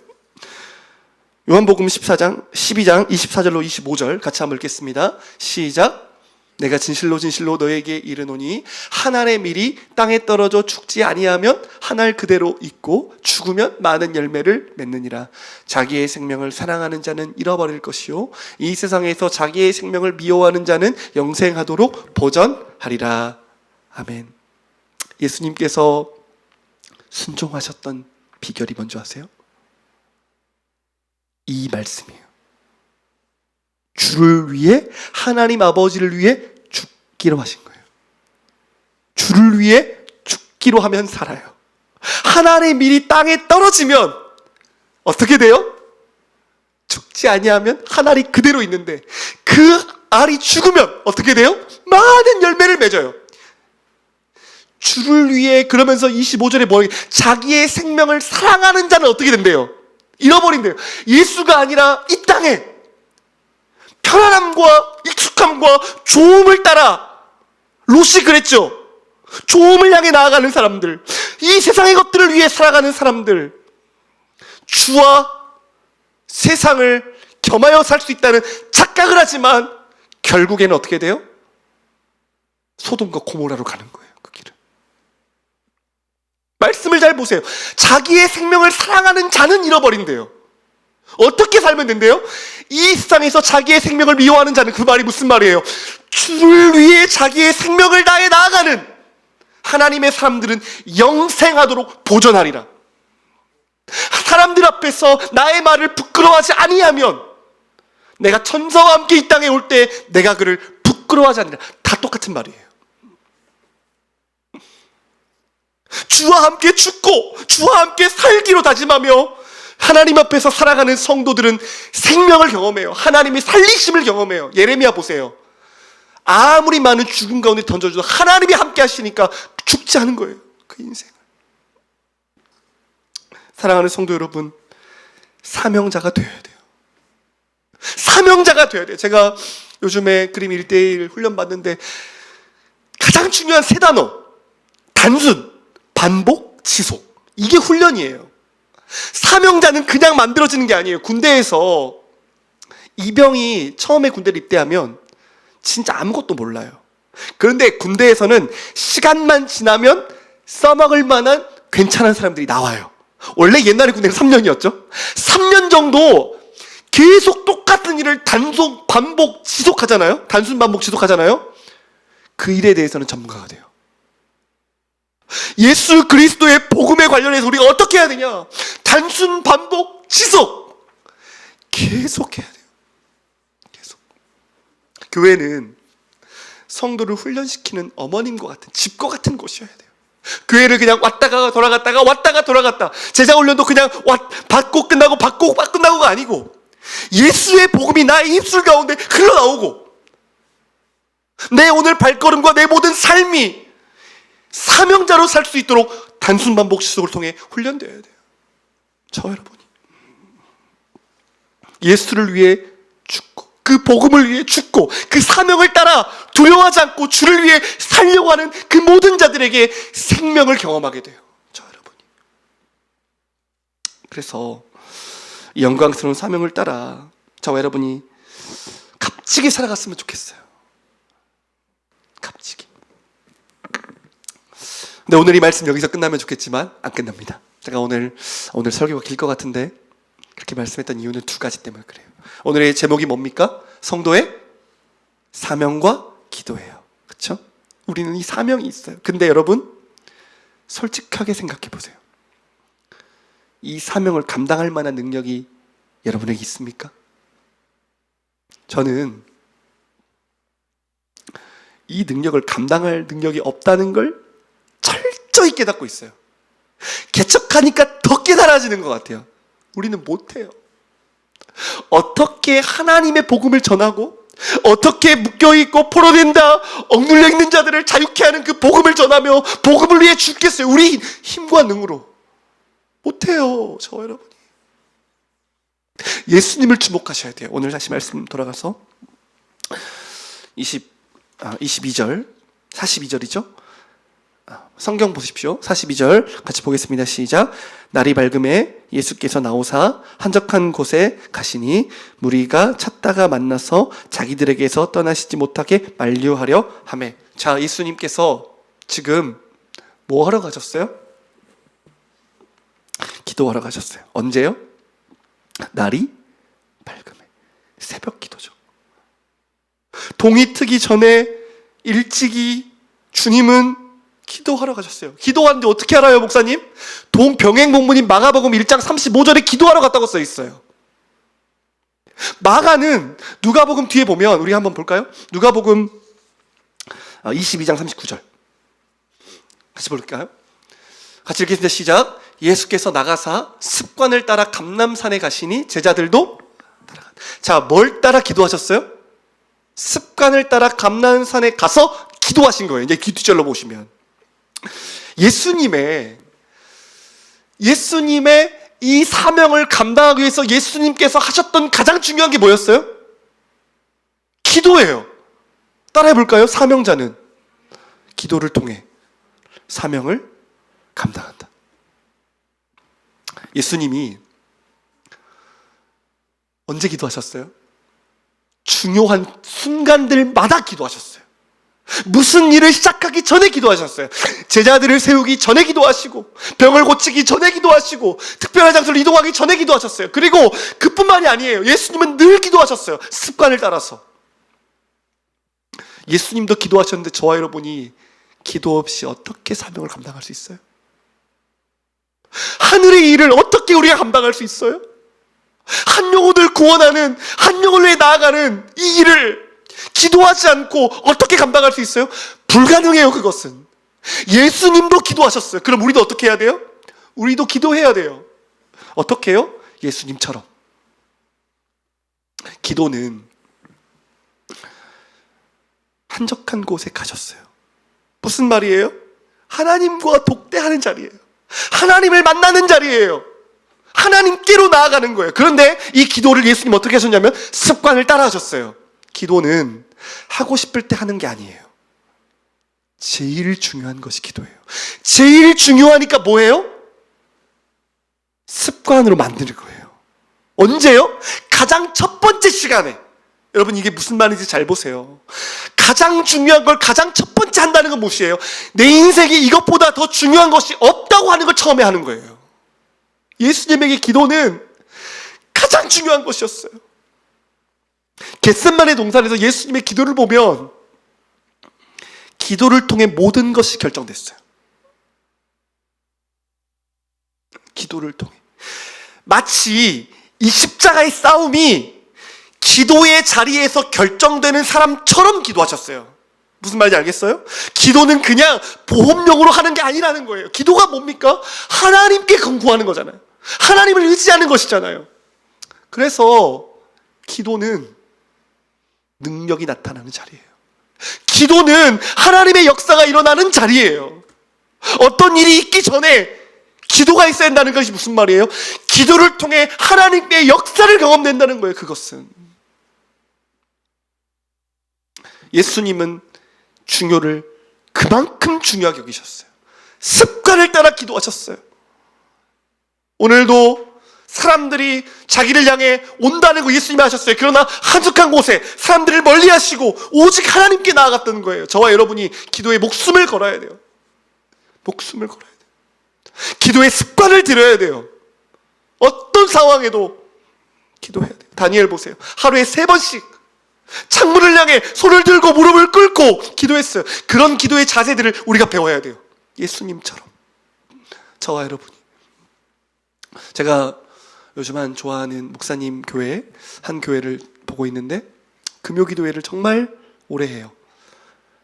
요한복음 12장 24절로 25절 같이 한번 읽겠습니다. 시작. 내가 진실로 진실로 너에게 이르노니 한 알의 밀이 땅에 떨어져 죽지 아니하면 한 알 그대로 있고 죽으면 많은 열매를 맺느니라. 자기의 생명을 사랑하는 자는 잃어버릴 것이요 이 세상에서 자기의 생명을 미워하는 자는 영생하도록 보전하리라. 아멘. 예수님께서 순종하셨던 비결이 뭔지 아세요? 이 말씀이에요. 주를 위해, 하나님 아버지를 위해 죽기로 하신 거예요. 주를 위해 죽기로 하면 살아요. 한 알의 밀이 땅에 떨어지면 어떻게 돼요? 죽지 아니하면 한 알이 그대로 있는데 그 알이 죽으면 어떻게 돼요? 많은 열매를 맺어요. 주를 위해, 그러면서 25절에 뭐예요? 자기의 생명을 사랑하는 자는 어떻게 된대요? 잃어버린대요. 예수가 아니라 이 땅에 편안함과 익숙함과 좋음을 따라, 롯이 그랬죠. 좋음을 향해 나아가는 사람들, 이 세상의 것들을 위해 살아가는 사람들, 주와 세상을 겸하여 살 수 있다는 착각을 하지만 결국에는 어떻게 돼요? 소돔과 고모라로 가는 거예요. 그 길은. 말씀을 잘 보세요. 자기의 생명을 사랑하는 자는 잃어버린대요. 어떻게 살면 된대요? 이 세상에서 자기의 생명을 미워하는 자는, 그 말이 무슨 말이에요? 주를 위해 자기의 생명을 다해 나아가는 하나님의 사람들은 영생하도록 보존하리라. 사람들 앞에서 나의 말을 부끄러워하지 아니하면 내가 천사와 함께 이 땅에 올 때 내가 그를 부끄러워하지 않으리라. 다 똑같은 말이에요. 주와 함께 죽고 주와 함께 살기로 다짐하며 하나님 앞에서 살아가는 성도들은 생명을 경험해요. 하나님의 살리심을 경험해요. 예레미야 보세요. 아무리 많은 죽음 가운데 던져줘도 하나님이 함께 하시니까 죽지 않은 거예요. 그 인생을. 사랑하는 성도 여러분, 사명자가 되어야 돼요. 사명자가 되어야 돼요. 제가 요즘에 그림 1대1 훈련 받는데 가장 중요한 세 단어, 단순, 반복, 지속. 이게 훈련이에요. 사명자는 그냥 만들어지는 게 아니에요. 군대에서 이병이 처음에 군대를 입대하면 진짜 아무것도 몰라요. 그런데 군대에서는 시간만 지나면 써먹을 만한 괜찮은 사람들이 나와요. 원래 옛날에 군대가 3년이었죠. 3년 정도 계속 똑같은 일을 단속, 반복, 지속하잖아요. 단순, 반복, 지속하잖아요. 그 일에 대해서는 전문가가 돼요. 예수 그리스도의 복음에 관련해서 우리가 어떻게 해야 되냐? 단순, 반복, 지속. 계속 해야 돼요. 계속. 교회는 성도를 훈련시키는 어머님과 같은, 집과 같은 곳이어야 돼요. 교회를 그냥 왔다가 돌아갔다가 왔다가 돌아갔다. 제자 훈련도 그냥 받고 끝나고 받고 끝나고가 아니고 예수의 복음이 나의 입술 가운데 흘러나오고 내 오늘 발걸음과 내 모든 삶이 사명자로 살 수 있도록 단순 반복 지속을 통해 훈련되어야 돼요. 저 여러분이 예수를 위해 죽고 그 복음을 위해 죽고 그 사명을 따라 두려워하지 않고 주를 위해 살려고 하는 그 모든 자들에게 생명을 경험하게 돼요. 저 여러분이. 그래서 이 영광스러운 사명을 따라 저와 여러분이 값지게 살아갔으면 좋겠어요. 값지게. 근데 오늘 이 말씀 여기서 끝나면 좋겠지만 안 끝납니다. 제가 오늘 설교가 길 것 같은데 그렇게 말씀했던 이유는 두 가지 때문에 그래요. 오늘의 제목이 뭡니까? 성도의 사명과 기도예요. 그렇죠? 우리는 이 사명이 있어요. 근데 여러분 솔직하게 생각해 보세요. 이 사명을 감당할 만한 능력이 여러분에게 있습니까? 저는 이 능력을 감당할 능력이 없다는 걸 철저히 깨닫고 있어요. 개척하니까 더 깨달아지는 것 같아요. 우리는 못해요. 어떻게 하나님의 복음을 전하고 어떻게 묶여있고 포로된다 억눌려 있는 자들을 자유케 하는 그 복음을 전하며 복음을 위해 죽겠어요. 우리 힘과 능으로 못해요. 저 여러분이 예수님을 주목하셔야 돼요. 오늘 다시 말씀 돌아가서 22절 42절이죠. 성경 보십시오. 42절 같이 보겠습니다. 시작. 날이 밝음에 예수께서 나오사 한적한 곳에 가시니 무리가 찾다가 만나서 자기들에게서 떠나시지 못하게 만류하려 하매. 자, 예수님께서 지금 뭐 하러 가셨어요? 기도하러 가셨어요. 언제요? 날이 밝음에. 새벽 기도죠. 동이 트기 전에 일찍이 주님은 기도하러 가셨어요. 기도하는데 어떻게 알아요, 목사님? 병행본문인 마가복음 1장 35절에 기도하러 갔다고 써 있어요. 마가는 누가복음 뒤에 보면 우리 한번 볼까요? 누가복음 22장 39절 같이 볼까요? 같이 읽겠습니다. 시작. 예수께서 나가사 습관을 따라 감람산에 가시니 제자들도 따라간. 자, 뭘 따라 기도하셨어요? 습관을 따라 감람산에 가서 기도하신 거예요. 이제 뒤절로 보시면 예수님의 이 사명을 감당하기 위해서 예수님께서 하셨던 가장 중요한 게 뭐였어요? 기도예요. 따라해 볼까요? 사명자는 기도를 통해 사명을 감당한다. 예수님이 언제 기도하셨어요? 중요한 순간들마다 기도하셨어요. 무슨 일을 시작하기 전에 기도하셨어요. 제자들을 세우기 전에 기도하시고, 병을 고치기 전에 기도하시고, 특별한 장소를 이동하기 전에 기도하셨어요. 그리고 그뿐만이 아니에요. 예수님은 늘 기도하셨어요. 습관을 따라서. 예수님도 기도하셨는데 저와 여러분이 기도 없이 어떻게 사명을 감당할 수 있어요? 하늘의 일을 어떻게 우리가 감당할 수 있어요? 한 영혼을 구원하는, 한 영혼을 위해 나아가는 이 일을 기도하지 않고 어떻게 감당할 수 있어요? 불가능해요. 그것은. 예수님도 기도하셨어요. 그럼 우리도 어떻게 해야 돼요? 우리도 기도해야 돼요. 어떻게 해요? 예수님처럼. 기도는 한적한 곳에 가셨어요. 무슨 말이에요? 하나님과 독대하는 자리예요. 하나님을 만나는 자리예요. 하나님께로 나아가는 거예요. 그런데 이 기도를 예수님 어떻게 하셨냐면 습관을 따라 하셨어요. 기도는 하고 싶을 때 하는 게 아니에요. 제일 중요한 것이 기도예요. 제일 중요하니까 뭐예요? 습관으로 만드는 거예요. 언제요? 가장 첫 번째 시간에. 여러분, 이게 무슨 말인지 잘 보세요. 가장 중요한 걸 가장 첫 번째 한다는 건 무엇이에요? 내 인생에 이것보다 더 중요한 것이 없다고 하는 걸 처음에 하는 거예요. 예수님에게 기도는 가장 중요한 것이었어요. 겟세마네 동산에서 예수님의 기도를 보면 기도를 통해 모든 것이 결정됐어요. 기도를 통해. 마치 이 십자가의 싸움이 기도의 자리에서 결정되는 사람처럼 기도하셨어요. 무슨 말인지 알겠어요? 기도는 그냥 보험용으로 하는 게 아니라는 거예요. 기도가 뭡니까? 하나님께 간구하는 거잖아요. 하나님을 의지하는 것이잖아요. 그래서 기도는 능력이 나타나는 자리예요. 기도는 하나님의 역사가 일어나는 자리예요. 어떤 일이 있기 전에 기도가 있어야 한다는 것이 무슨 말이에요? 기도를 통해 하나님의 역사를 경험된다는 거예요. 그것은. 예수님은 중요를 그만큼 중요하게 여기셨어요. 습관을 따라 기도하셨어요. 오늘도 사람들이 자기를 향해 온다는 거 예수님이 하셨어요. 그러나 한적한 곳에 사람들을 멀리 하시고 오직 하나님께 나아갔다는 거예요. 저와 여러분이 기도에 목숨을 걸어야 돼요. 목숨을 걸어야 돼요. 기도의 습관을 들여야 돼요. 어떤 상황에도 기도해야 돼요. 다니엘 보세요. 하루에 3번씩 창문을 향해 손을 들고 무릎을 꿇고 기도했어요. 그런 기도의 자세들을 우리가 배워야 돼요. 예수님처럼. 저와 여러분이. 제가 요즘 한 좋아하는 목사님 교회, 한 교회를 보고 있는데 금요 기도회를 정말 오래 해요.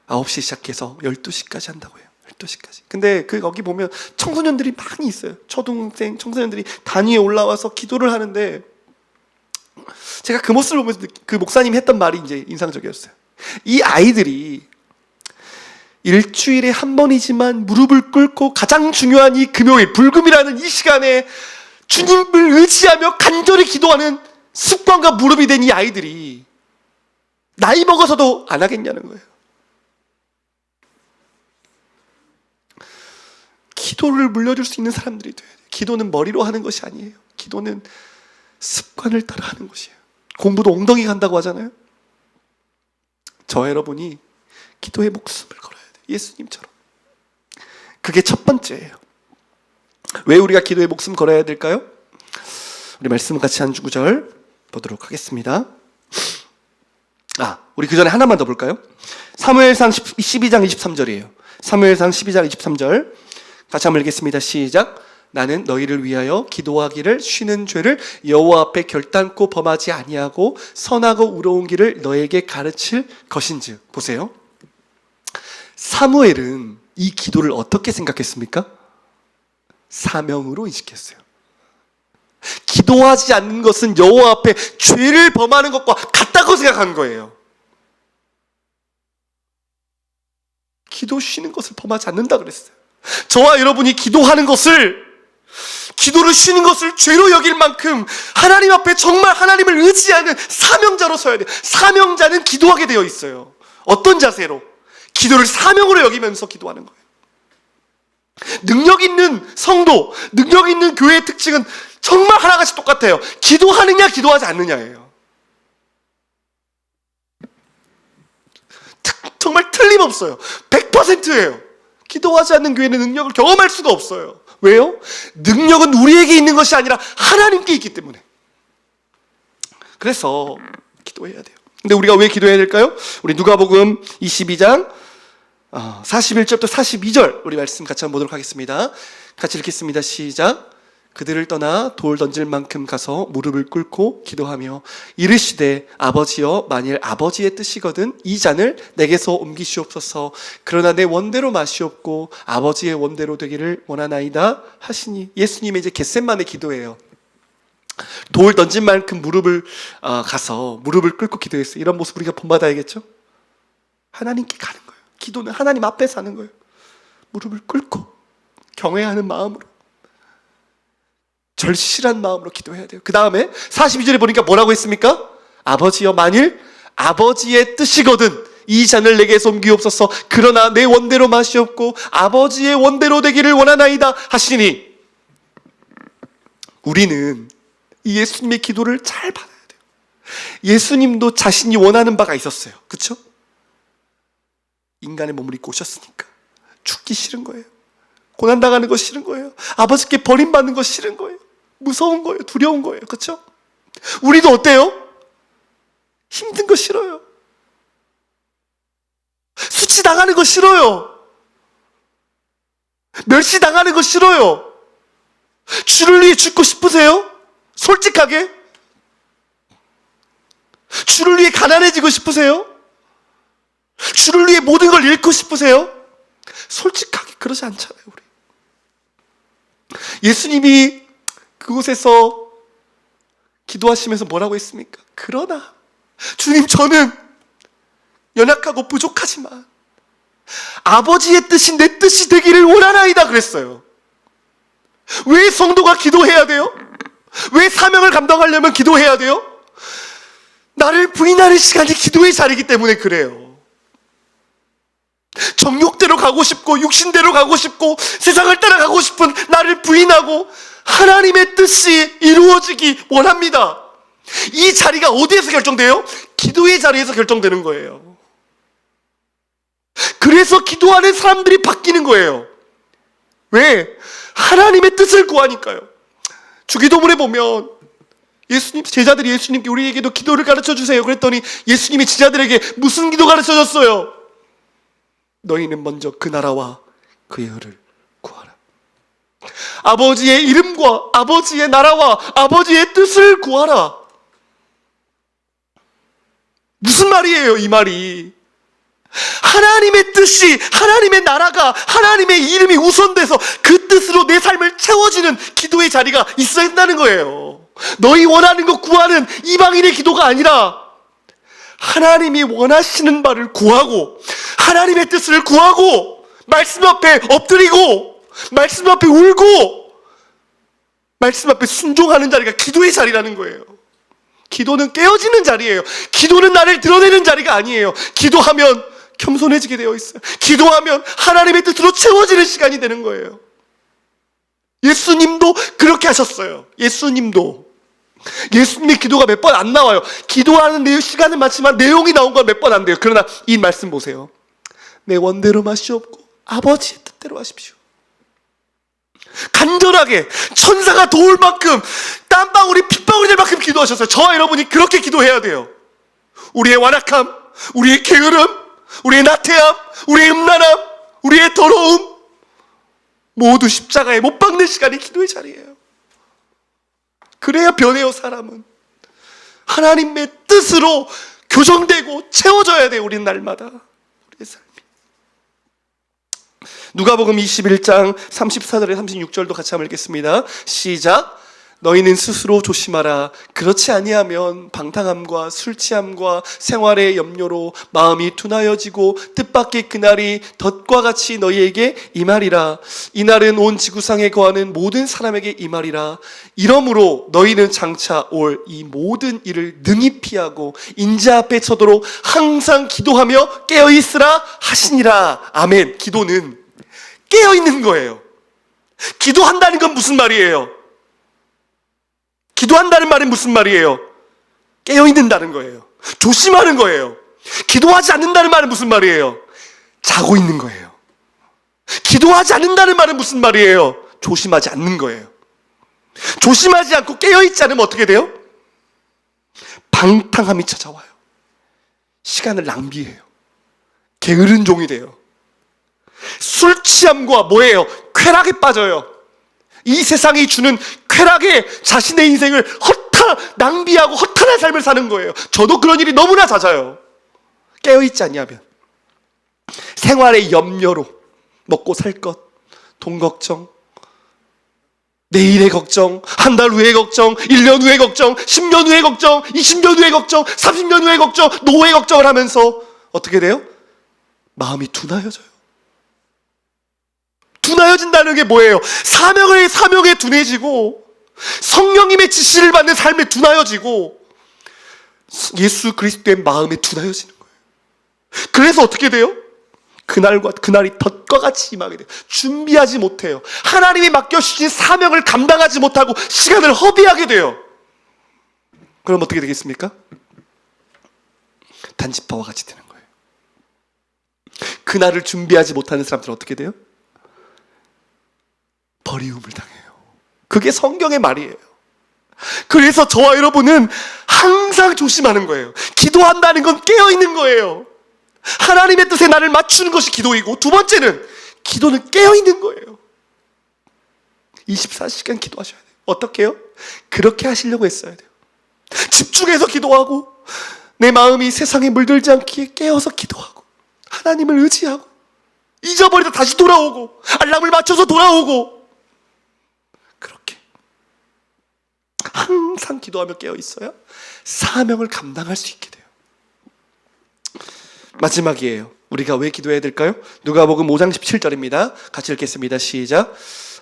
9시 시작해서 12시까지 한다고 해요. 12시까지. 근데 거기 보면 청소년들이 많이 있어요. 초등생 청소년들이 단위에 올라와서 기도를 하는데 제가 그 모습을 보면서 그 목사님이 했던 말이 이제 인상적이었어요. 이 아이들이 일주일에 한 번이지만 무릎을 꿇고 가장 중요한 이 금요일, 불금이라는 이 시간에 주님을 의지하며 간절히 기도하는 습관과 무릎이 된 이 아이들이 나이 먹어서도 안 하겠냐는 거예요. 기도를 물려줄 수 있는 사람들이 돼야 돼요. 기도는 머리로 하는 것이 아니에요. 기도는 습관을 따라 하는 것이에요. 공부도 엉덩이 간다고 하잖아요. 저와 여러분이 기도에 목숨을 걸어야 돼요. 예수님처럼. 그게 첫 번째예요. 왜 우리가 기도에 목숨 걸어야 될까요? 우리 말씀 같이 한 구절 보도록 하겠습니다. 우리 그 전에 하나만 더 볼까요? 사무엘상 12장 23절이에요. 사무엘상 12장 23절 같이 한번 읽겠습니다. 시작. 나는 너희를 위하여 기도하기를 쉬는 죄를 여호와 앞에 결단코 범하지 아니하고 선하고 의로운 길을 너에게 가르칠 것인즉. 보세요. 사무엘은 이 기도를 어떻게 생각했습니까? 사명으로 인식했어요. 기도하지 않는 것은 여호와 앞에 죄를 범하는 것과 같다고 생각한 거예요. 기도 쉬는 것을 범하지 않는다 그랬어요. 저와 여러분이 기도하는 것을, 기도를 쉬는 것을 죄로 여길 만큼 하나님 앞에 정말 하나님을 의지하는 사명자로 서야 돼요. 사명자는 기도하게 되어 있어요. 어떤 자세로? 기도를 사명으로 여기면서 기도하는 거예요. 능력 있는 성도, 능력 있는 교회의 특징은 정말 하나같이 똑같아요. 기도하느냐 기도하지 않느냐예요. 정말 틀림없어요. 100%예요. 기도하지 않는 교회는 능력을 경험할 수가 없어요. 왜요? 능력은 우리에게 있는 것이 아니라 하나님께 있기 때문에. 그래서 기도해야 돼요. 근데 우리가 왜 기도해야 될까요? 우리 누가복음 22장 41절부터 42절 우리 말씀 같이 한번 보도록 하겠습니다. 같이 읽겠습니다. 시작. 그들을 떠나 돌 던질 만큼 가서 무릎을 꿇고 기도하며 이르시되 아버지여 만일 아버지의 뜻이거든 이 잔을 내게서 옮기시옵소서. 그러나 내 원대로 마시옵고 아버지의 원대로 되기를 원하나이다 하시니. 예수님의 이제 겟셋만의 기도예요. 돌 던진 만큼 무릎을 가서 무릎을 꿇고 기도했어요. 이런 모습 우리가 본받아야겠죠? 하나님께 가는 거예요. 기도는 하나님 앞에서 하는 거예요. 무릎을 꿇고 경외하는 마음으로, 절실한 마음으로 기도해야 돼요. 그 다음에 42절에 보니까 뭐라고 했습니까? 아버지여 만일 아버지의 뜻이거든 이 잔을 내게서 옮기옵소서. 그러나 내 원대로 마시옵고 아버지의 원대로 되기를 원하나이다 하시니. 우리는 이 예수님의 기도를 잘 받아야 돼요. 예수님도 자신이 원하는 바가 있었어요. 그렇죠? 인간의 몸을 입고 오셨으니까 죽기 싫은 거예요. 고난당하는 거 싫은 거예요. 아버지께 버림받는 거 싫은 거예요. 무서운 거예요. 두려운 거예요. 그렇죠? 우리도 어때요? 힘든 거 싫어요. 수치당하는 거 싫어요. 멸시당하는 거 싫어요. 주를 위해 죽고 싶으세요? 솔직하게? 주를 위해 가난해지고 싶으세요? 주를 위해 모든 걸 잃고 싶으세요? 솔직하게 그러지 않잖아요, 우리. 예수님이 그곳에서 기도하시면서 뭐라고 했습니까? 그러나 주님 저는 연약하고 부족하지만 아버지의 뜻이 내 뜻이 되기를 원하나이다 그랬어요. 왜 성도가 기도해야 돼요? 왜 사명을 감당하려면 기도해야 돼요? 나를 부인하는 시간이 기도의 자리이기 때문에 그래요. 정욕대로 가고 싶고 육신대로 가고 싶고 세상을 따라가고 싶은 나를 부인하고 하나님의 뜻이 이루어지기 원합니다. 이 자리가 어디에서 결정돼요? 기도의 자리에서 결정되는 거예요. 그래서 기도하는 사람들이 바뀌는 거예요. 왜? 하나님의 뜻을 구하니까요. 주기도문에 보면 예수님, 제자들이 예수님께 우리에게도 기도를 가르쳐 주세요 그랬더니 예수님이 제자들에게 무슨 기도 가르쳐 줬어요? 너희는 먼저 그 나라와 그의 의를 구하라. 아버지의 이름과 아버지의 나라와 아버지의 뜻을 구하라. 무슨 말이에요 이 말이? 하나님의 뜻이, 하나님의 나라가, 하나님의 이름이 우선돼서 그 뜻으로 내 삶을 채워지는 기도의 자리가 있어야 한다는 거예요. 너희 원하는 것 구하는 이방인의 기도가 아니라 하나님이 원하시는 바를 구하고 하나님의 뜻을 구하고 말씀 앞에 엎드리고 말씀 앞에 울고 말씀 앞에 순종하는 자리가 기도의 자리라는 거예요. 기도는 깨어지는 자리예요. 기도는 나를 드러내는 자리가 아니에요. 기도하면 겸손해지게 되어 있어요. 기도하면 하나님의 뜻으로 채워지는 시간이 되는 거예요. 예수님도 그렇게 하셨어요. 예수님의 기도가 몇 번 안 나와요. 기도하는 시간은 많지만 내용이 나온 건 몇 번 안 돼요. 그러나 이 말씀 보세요. 내 원대로 마시옵고 아버지의 뜻대로 하십시오. 간절하게 천사가 도울 만큼 땀방울이 핏방울이 될 만큼 기도하셨어요. 저와 여러분이 그렇게 기도해야 돼요. 우리의 완악함, 우리의 게으름, 우리의 나태함, 우리의 음란함, 우리의 더러움 모두 십자가에 못 박는 시간이 기도의 자리예요. 그래야 변해요. 사람은 하나님의 뜻으로 교정되고 채워져야 돼요. 우리는 날마다 우리의 삶이. 누가복음 21장 34절에 36절도 같이 한번 읽겠습니다. 시작. 너희는 스스로 조심하라. 그렇지 아니하면 방탕함과 술취함과 생활의 염려로 마음이 둔하여지고 뜻밖의 그날이 덫과 같이 너희에게 임하리라. 이날은 온 지구상에 거하는 모든 사람에게 임하리라. 이러므로 너희는 장차 올 이 모든 일을 능히 피하고 인자 앞에 서도록 항상 기도하며 깨어있으라 하시니라. 아멘. 기도는 깨어있는 거예요. 기도한다는 건 무슨 말이에요? 기도한다는 말은 무슨 말이에요? 깨어있는다는 거예요. 조심하는 거예요. 기도하지 않는다는 말은 무슨 말이에요? 자고 있는 거예요. 기도하지 않는다는 말은 무슨 말이에요? 조심하지 않는 거예요. 조심하지 않고 깨어있지 않으면 어떻게 돼요? 방탕함이 찾아와요. 시간을 낭비해요. 게으른 종이 돼요. 술 취함과 뭐예요? 쾌락에 빠져요. 이 세상이 주는 쾌락에 자신의 인생을 낭비하고 허탄한 삶을 사는 거예요. 저도 그런 일이 너무나 잦아요. 깨어있지 않냐면 생활의 염려로 먹고 살 것, 돈 걱정, 내일의 걱정, 한 달 후의 걱정, 1년 후의 걱정, 10년 후의 걱정, 20년 후의 걱정, 30년 후의 걱정, 노후의 걱정을 하면서 어떻게 돼요? 마음이 둔하여져요. 둔하여진다는 게 뭐예요? 사명에 둔해지고 성령님의 지시를 받는 삶에 둔하여지고 예수 그리스도의 마음에 둔하여지는 거예요. 그래서 어떻게 돼요? 그날이 덫과 같이 임하게 돼요. 준비하지 못해요. 하나님이 맡겨주신 사명을 감당하지 못하고 시간을 허비하게 돼요. 그럼 어떻게 되겠습니까? 단지파와 같이 되는 거예요. 그날을 준비하지 못하는 사람들은 어떻게 돼요? 버리움을 당해요. 그게 성경의 말이에요. 그래서 저와 여러분은 항상 조심하는 거예요. 기도한다는 건 깨어있는 거예요. 하나님의 뜻에 나를 맞추는 것이 기도이고, 두 번째는 기도는 깨어있는 거예요. 24시간 기도하셔야 돼요. 어떻게 해요? 그렇게 하시려고 했어야 돼요. 집중해서 기도하고 내 마음이 세상에 물들지 않기에 깨어서 기도하고 하나님을 의지하고 잊어버리다 다시 돌아오고 알람을 맞춰서 돌아오고 그렇게 항상 기도하며 깨어 있어야 사명을 감당할 수 있게 돼요. 마지막이에요. 우리가 왜 기도해야 될까요? 누가복음 5장 17절입니다. 같이 읽겠습니다. 시작.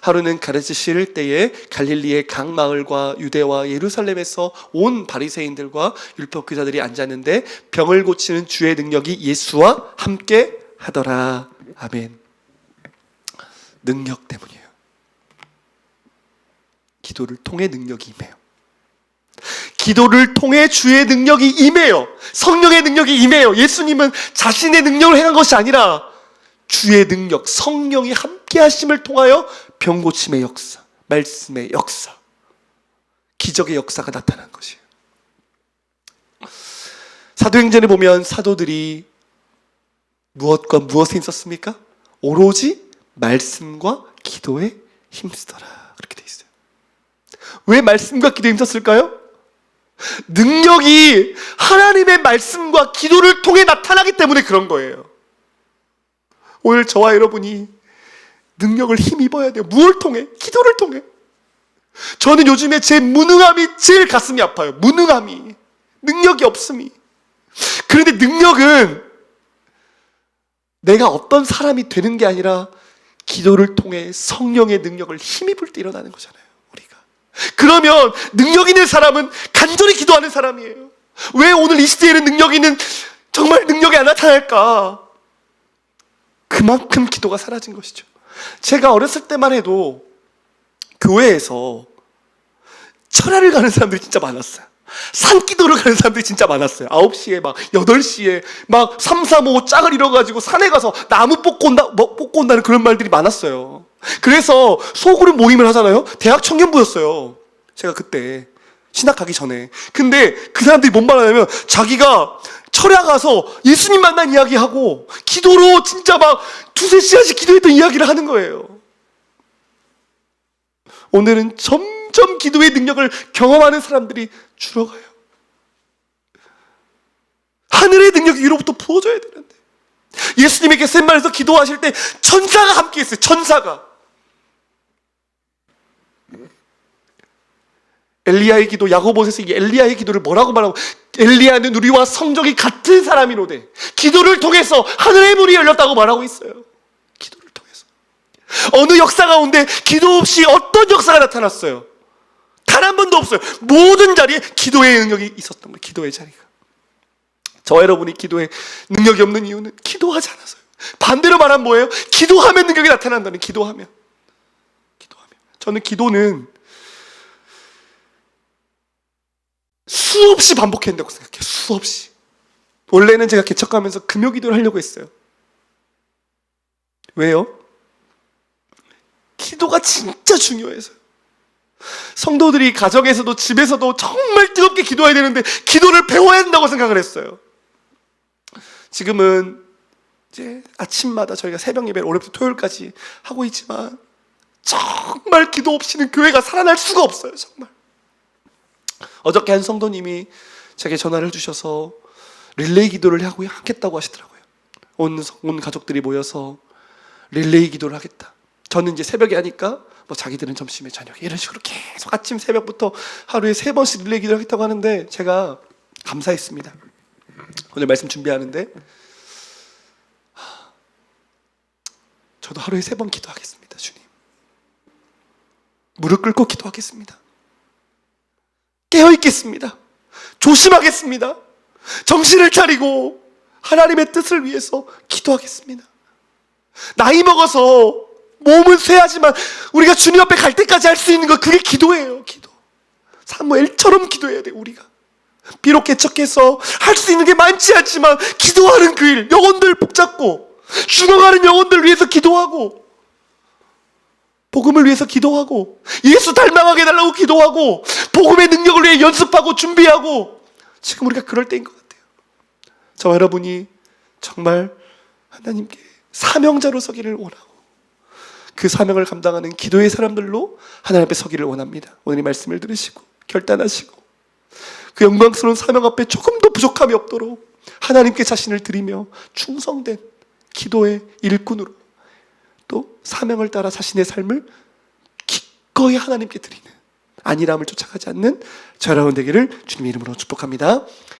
하루는 가르치실 때에 갈릴리의 각 마을과 유대와 예루살렘에서 온 바리새인들과 율법교사들이 앉았는데 병을 고치는 주의 능력이 예수와 함께 하더라. 아멘. 능력 때문이에요. 기도를 통해 능력이 임해요. 기도를 통해 주의 능력이 임해요. 성령의 능력이 임해요. 예수님은 자신의 능력을 행한 것이 아니라 주의 능력, 성령이 함께 하심을 통하여 병고침의 역사, 말씀의 역사, 기적의 역사가 나타난 것이에요. 사도행전에 보면 사도들이 무엇과 무엇에 힘썼습니까? 오로지 말씀과 기도에 힘쓰더라. 그렇게 돼 있어요. 왜 말씀과 기도에 힘썼을까요? 능력이 하나님의 말씀과 기도를 통해 나타나기 때문에 그런 거예요. 오늘 저와 여러분이 능력을 힘입어야 돼요. 무엇을 통해? 기도를 통해. 저는 요즘에 제 무능함이 제일 가슴이 아파요. 무능함이. 능력이 없음이. 그런데 능력은 내가 어떤 사람이 되는 게 아니라 기도를 통해 성령의 능력을 힘입을 때 일어나는 거잖아요. 우리가. 그러면 능력 있는 사람은 간절히 기도하는 사람이에요. 왜 오늘 이 시대에는 능력 있는 정말 능력이 안 나타날까? 그만큼 기도가 사라진 것이죠. 제가 어렸을 때만 해도 교회에서 철야를 가는 사람들이 진짜 많았어요. 산기도를 가는 사람들이 진짜 많았어요. 9시에 막 8시에 막 3, 4, 5 짝을 이뤄가지고 산에 가서 나무 뽑고 온다는 그런 말들이 많았어요. 그래서 소그룹 모임을 하잖아요. 대학 청년부였어요. 제가 그때 신학 가기 전에. 근데 그 사람들이 뭔 말하냐면 자기가 철야 가서 예수님 만난 이야기하고 기도로 진짜 막 2-3시간씩 기도했던 이야기를 하는 거예요. 오늘은 점점 기도의 능력을 경험하는 사람들이 줄어가요. 하늘의 능력이 위로부터 부어져야 되는데 예수님의 겟세마네에서 기도하실 때 천사가 함께 했어요. 천사가. 엘리야의 기도, 야고보서에서 이 엘리야의 기도를 뭐라고 말하고, 엘리야는 우리와 성적이 같은 사람이로되 기도를 통해서 하늘의 문이 열렸다고 말하고 있어요. 기도를 통해서. 어느 역사 가운데 기도 없이 어떤 역사가 나타났어요? 단 한 번도 없어요. 모든 자리에 기도의 능력이 있었던 거예요. 기도의 자리가. 저와 여러분이 기도에 능력이 없는 이유는 기도하지 않아서요. 반대로 말하면 뭐예요? 기도하면 능력이 나타난다는. 기도하면. 저는 기도는 수없이 반복해야 된다고 생각해요. 수없이. 원래는 제가 개척하면서 금요 기도를 하려고 했어요. 왜요? 기도가 진짜 중요해서요. 성도들이 가정에서도 집에서도 정말 뜨겁게 기도해야 되는데 기도를 배워야 한다고 생각을 했어요. 지금은 이제 아침마다 저희가 새벽 예배를 월요일부터 토요일까지 하고 있지만 정말 기도 없이는 교회가 살아날 수가 없어요. 정말. 어저께 한 성도님이 제게 전화를 주셔서 릴레이 기도를 하겠다고 하시더라고요. 온 가족들이 모여서 릴레이 기도를 하겠다. 저는 이제 새벽에 하니까 뭐 자기들은 점심에 저녁에 이런 식으로 계속 아침 새벽부터 하루에 3번씩 릴레이 기도를 하겠다고 하는데 제가 감사했습니다. 오늘 말씀 준비하는데 저도 하루에 3번 기도하겠습니다. 주님, 무릎 꿇고 기도하겠습니다. 깨어있겠습니다. 조심하겠습니다. 정신을 차리고 하나님의 뜻을 위해서 기도하겠습니다. 나이 먹어서 몸은 쇠하지만 우리가 주님 앞에 갈 때까지 할 수 있는 거, 그게 기도예요. 기도. 사무엘처럼 기도해야 돼. 우리가 비록 개척해서 할 수 있는 게 많지 않지만 기도하는 그 일, 영혼들 붙잡고 죽어가는 영혼들 위해서 기도하고, 복음을 위해서 기도하고, 예수 닮아가게 해달라고 기도하고, 복음의 능력을 위해 연습하고 준비하고, 지금 우리가 그럴 때인 것 같아요. 저와 여러분이 정말 하나님께 사명자로 서기를 원하고 그 사명을 감당하는 기도의 사람들로 하나님 앞에 서기를 원합니다. 오늘 이 말씀을 들으시고 결단하시고 그 영광스러운 사명 앞에 조금도 부족함이 없도록 하나님께 자신을 드리며 충성된 기도의 일꾼으로 또 사명을 따라 자신의 삶을 기꺼이 하나님께 드리는, 안일함을 쫓아가지 않는 저 여러분 되기를 주님의 이름으로 축복합니다.